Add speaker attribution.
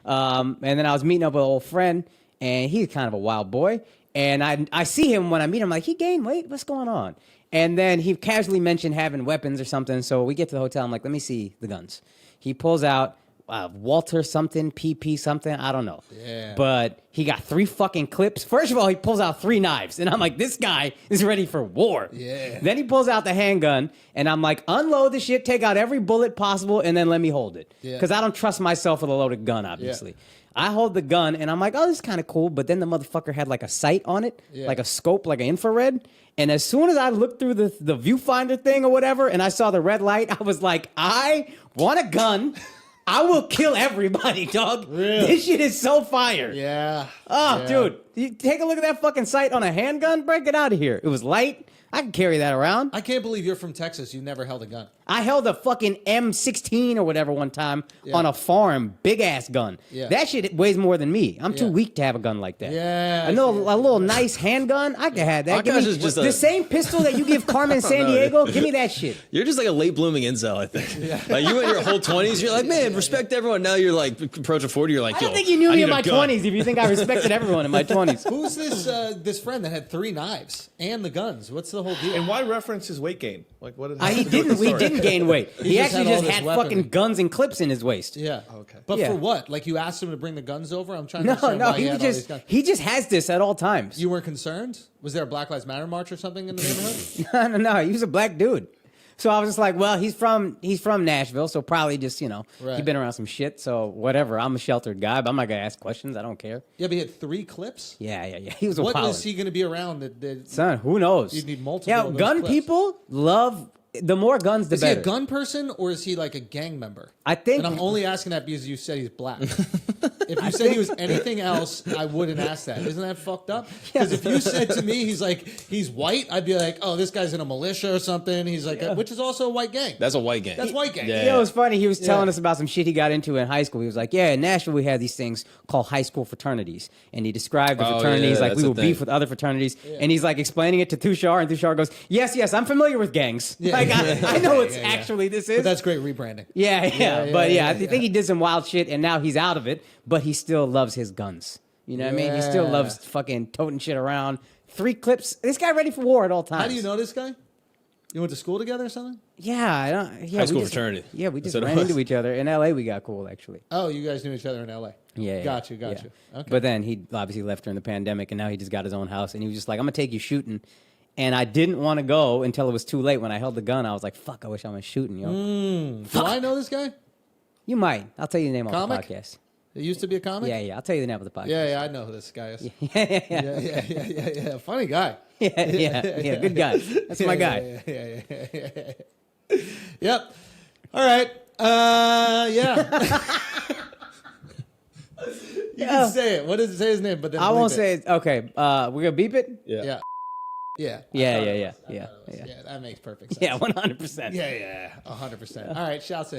Speaker 1: And then I was meeting up with an old friend, and he's kind of a wild boy. And I see him when I meet him, like, he gained weight? What's going on? And then he casually mentioned having weapons or something. So we get to the hotel. I'm like, let me see the guns. He pulls out Walter something, PP something. I don't know.
Speaker 2: Yeah.
Speaker 1: But he got 3 fucking clips. First of all, he pulls out 3 knives. And I'm like, this guy is ready for war.
Speaker 2: Yeah.
Speaker 1: Then he pulls out the handgun. And I'm like, unload the shit, take out every bullet possible, and then let me hold it. Because I don't trust myself with a loaded gun, obviously.
Speaker 2: Yeah.
Speaker 1: I hold the gun, and I'm like, oh, this is kind of cool. But then the motherfucker had like a sight on it, like a scope, like an infrared. And as soon as I looked through the viewfinder thing or whatever, and I saw the red light, I was like, I want a gun. I will kill everybody, dog.
Speaker 2: Really?
Speaker 1: This shit is so fire.
Speaker 2: Yeah.
Speaker 1: Oh, dude. You take a look at that fucking sight on a handgun, bro. Get out of here. It was light. I can carry that around.
Speaker 2: I can't believe you're from Texas. You never held a gun.
Speaker 1: I held a fucking M16 or whatever one time on a farm, big ass gun.
Speaker 2: Yeah.
Speaker 1: That shit weighs more than me. I'm too weak to have a gun like that.
Speaker 2: Yeah.
Speaker 1: A little nice handgun, I can have that. Give
Speaker 3: Akaash
Speaker 1: me
Speaker 3: is just
Speaker 1: the same pistol that you give Carmen San Diego. Give me that shit.
Speaker 3: You're just like a late blooming incel, I think. Like you in your whole 20s, you're like, man, respect everyone. Now you're like approaching 40, you're like,
Speaker 1: I
Speaker 3: yo,
Speaker 1: don't think you knew
Speaker 3: I
Speaker 1: me
Speaker 3: need
Speaker 1: in
Speaker 3: a
Speaker 1: my
Speaker 3: gun.
Speaker 1: 20s if you think I respected everyone in my 20s.
Speaker 2: Who's this friend that had 3 knives and the guns? What's the whole deal?
Speaker 4: And why reference his weight gain? Like, what did
Speaker 1: He didn't gain weight. He
Speaker 2: just
Speaker 1: actually
Speaker 2: had all
Speaker 1: just
Speaker 2: this
Speaker 1: had
Speaker 2: weaponry.
Speaker 1: fucking guns and clips in his waist.
Speaker 2: Yeah.
Speaker 4: Okay.
Speaker 2: But
Speaker 1: Yeah.
Speaker 2: for what? Like you asked him to bring the guns over? I'm trying to understand
Speaker 1: No,
Speaker 2: why he had all these guns.
Speaker 1: he just has this at all times.
Speaker 2: You weren't concerned? Was there a Black Lives Matter march or something in the neighborhood?
Speaker 1: No, he was a black dude. So I was just like, well, he's from Nashville, so probably just, he's been around some shit, so whatever. I'm a sheltered guy, but I'm not going to ask questions. I don't care.
Speaker 2: Yeah, but he had 3 clips?
Speaker 1: Yeah. He was a
Speaker 2: What
Speaker 1: pilot.
Speaker 2: was he going to be around? That
Speaker 1: Son, who knows?
Speaker 2: You'd need multiple
Speaker 1: Yeah,
Speaker 2: of those
Speaker 1: gun
Speaker 2: clips.
Speaker 1: people love, the more guns, the
Speaker 2: Is
Speaker 1: better.
Speaker 2: he a gun person or is he like a gang member?
Speaker 1: I think...
Speaker 2: And I'm only asking that because you said he's black. If you said he was anything else, I wouldn't ask that. Isn't that fucked up? Because if you said to me he's white, I'd be like, oh, this guy's in a militia or something. He's like, which is also a white gang.
Speaker 3: That's a white gang.
Speaker 2: That's white gang.
Speaker 3: Yeah.
Speaker 1: You know, it was funny. He was telling us about some shit he got into in high school. He was like, yeah, in Nashville, we had these things called high school fraternities. And he described the fraternities like we would beef with other fraternities. Yeah. And he's like explaining it to Tushar, and Tushar goes, yes, I'm familiar with gangs.
Speaker 2: Yeah.
Speaker 1: Like, I know it's actually this is.
Speaker 2: But that's great rebranding.
Speaker 1: Yeah. I think he did some wild shit, and now he's out of it, but he still loves his guns. You know what I mean? He still loves fucking toting shit around. 3 clips. This guy ready for war at all times.
Speaker 2: How do you know this guy? You went to school together or something?
Speaker 1: Yeah, I don't. Yeah,
Speaker 3: High school fraternity.
Speaker 1: Yeah, we just
Speaker 3: That's what it
Speaker 1: ran
Speaker 3: was.
Speaker 1: into each other. In LA, we got cool, actually.
Speaker 2: Oh, you guys knew each other in L.A.
Speaker 1: Yeah.
Speaker 2: Got you.
Speaker 1: Yeah.
Speaker 2: Okay.
Speaker 1: But then he obviously left during the pandemic, and now he just got his own house, and he was just like, I'm going to take you shooting. And I didn't want to go until it was too late. When I held the gun, I was like, fuck, I wish I went shooting, yo.
Speaker 2: Do I know this guy?
Speaker 1: You might. I'll tell you the name of the
Speaker 2: Comic?
Speaker 1: podcast.
Speaker 2: It used to be a comic?
Speaker 1: Yeah, I'll tell you the name of the podcast.
Speaker 2: Yeah, I know who this guy is.
Speaker 1: Yeah.
Speaker 2: Funny guy.
Speaker 1: Yeah, good guy. That's my guy.
Speaker 2: Yeah. Yep. All right. Yeah. You can say it. What does it say his name? But then
Speaker 1: I won't
Speaker 2: bleep
Speaker 1: say it. Okay, we're going to beep it?
Speaker 2: Yeah. Yeah.
Speaker 1: Yeah.
Speaker 2: Yeah, that makes perfect sense.
Speaker 1: Yeah, 100%.
Speaker 2: Yeah. 100%. All right. Shouts to